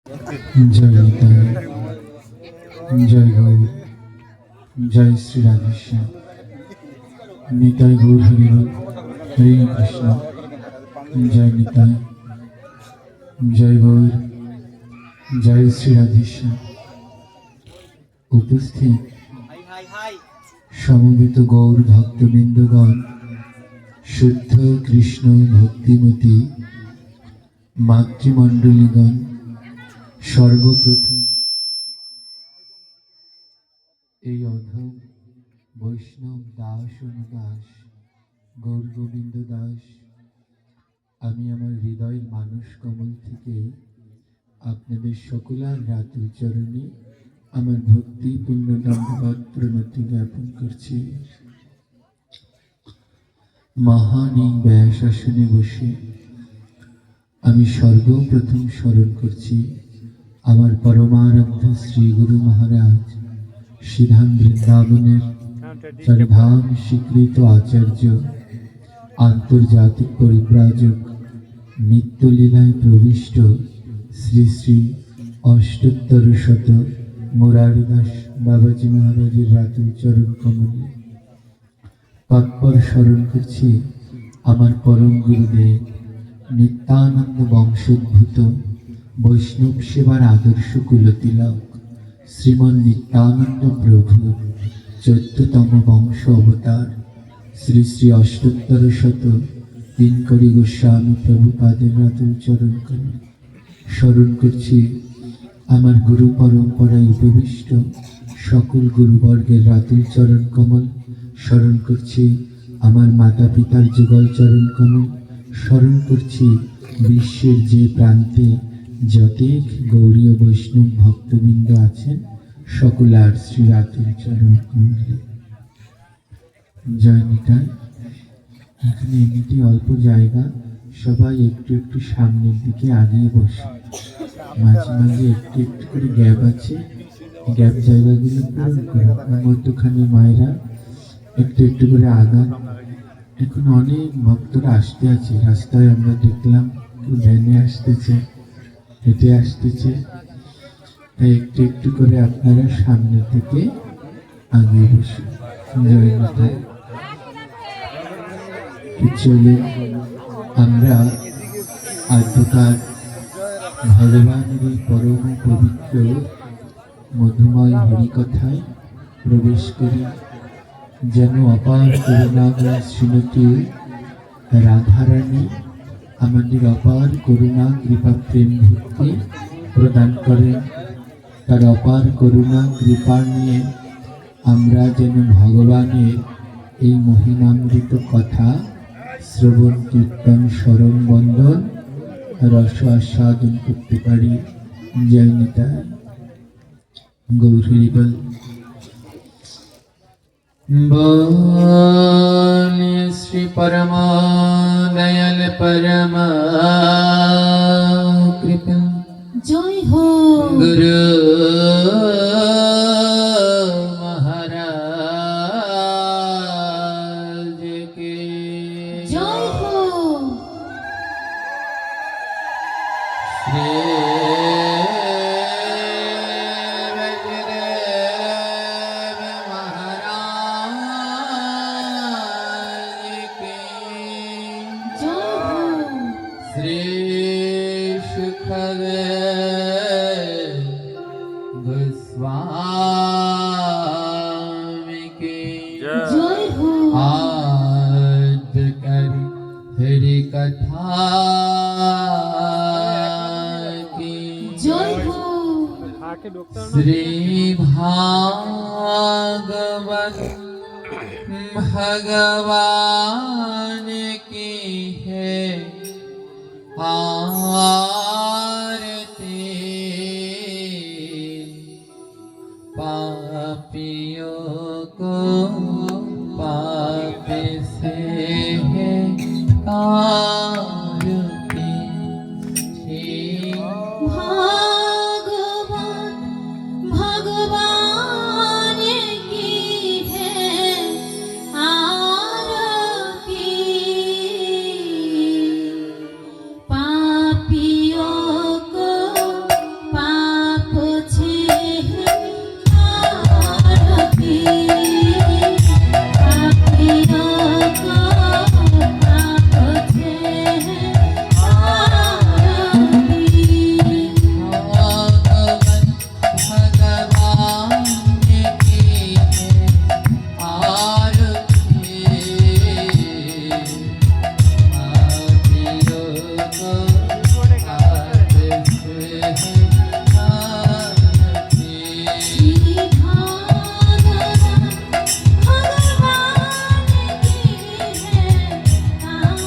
জয় নিতাই, জয় গৌর, জয় শ্রী রাধেশ্যাম। নিতাই গৌর হরিবল, হরে কৃষ্ণ। জয় নিতাই, জয় গৌর, জয় শ্রী রাধেশ্যাম। উপস্থিত সমবেত গৌর ভক্তবৃন্দগণ, শুদ্ধ কৃষ্ণ ভক্তিমতী মাতৃমণ্ডলীগণ, সর্বপ্রথম এই অধম বৈষ্ণব দাস অনুদাস গৌর গোবিন্দ দাস, আমি আমার হৃদয়ের মানস কমল থেকে আপনাদের সকলার রাতুল চরণে আমার ভক্তিপূর্ণ দণ্ডবত প্রণতি জ্ঞাপন করছি। মহান এই ব্যাস আসনে বসে আমি সর্বপ্রথম স্মরণ করছি আমার পরমারাধ্য শ্রী গুরু মহারাজ শ্রীধাম বৃন্দাবনের চারিধাম স্বীকৃত আচার্য, আন্তর্জাতিক পরিব্রাজক, নিত্যলীলায় প্রবিষ্ট শ্রী শ্রী অষ্টোত্তর শত মুরারিদাস বাবাজি মহারাজের রাতুল চরণ কমলে তৎপর স্মরণ করছি আমার পরম গুরুদেব নিত্যানন্দ বংশোদ্ভূত বৈষ্ণব সেবার আদর্শ কুলতিলক শ্রীমন নিত্যানন্দ প্রভু 14তম বংশ অবতার শ্রী শ্রী অষ্টোত্তর শত দিনকরি গোস্বামী প্রভুপাদের রাতুল চরণ কমলে স্মরণ করছি আমার গুরু পরম্পরায় উপবিষ্ট সকল গুরুবর্গের রাতুল চরণ কমল, স্মরণ করছি আমার মাতা পিতার যুগল চরণ কমল, স্মরণ করছি বিশ্বের যে প্রান্তে যতেক গৌরীয় বৈষ্ণব ভক্তবৃন্দ আছেন সকলার শ্রী রাতুল চরণ কমলে। জয় নিতাই। এখানে এমনিতে অল্প জায়গা, সবাই একটু একটু সামনের দিকে আগিয়ে বসে, মাঝে মাঝে একটু একটু করে গ্যাপ আছে, গ্যাপ জায়গাগুলো পূরণ করা। মধ্যখানে মায়েরা একটু একটু করে আগান। এখন অনেক ভক্তরা আসতে আছে, রাস্তায় আমরা দেখলাম ভ্যানে আসতেছে, হেঁটে আসতেছে, তাই একটু একটু করে আপনারা সামনে থেকে আগিয়ে বসে। জয় নিতাই। চলে আমরা আদ্যকার ভগবানের এই পরম পবিত্র মধুময় হরিকথায় প্রবেশ করি। যেন অপার করুণাময় শ্রীমতী রাধারানী আমাদের অপার করুণা কৃপা প্রেম ভক্তি প্রদান করেন। তার অপার করুণা কৃপা নিয়ে আমরা যেন ভগবানের এই মহিমামৃত কথা শ্রবণ কীর্তন স্মরণ বন্দন রস আস্বাদন করতে পারি। জয় নিতাই। গৌর হরিবল। बोलिए श्री परमा दयाल परमा कृपा जय हो गुरु महाराज के जय हो श्री गोस्वामी की जय हो आद्य कर हरि कथा की जय हो श्री भागवत भगवान की है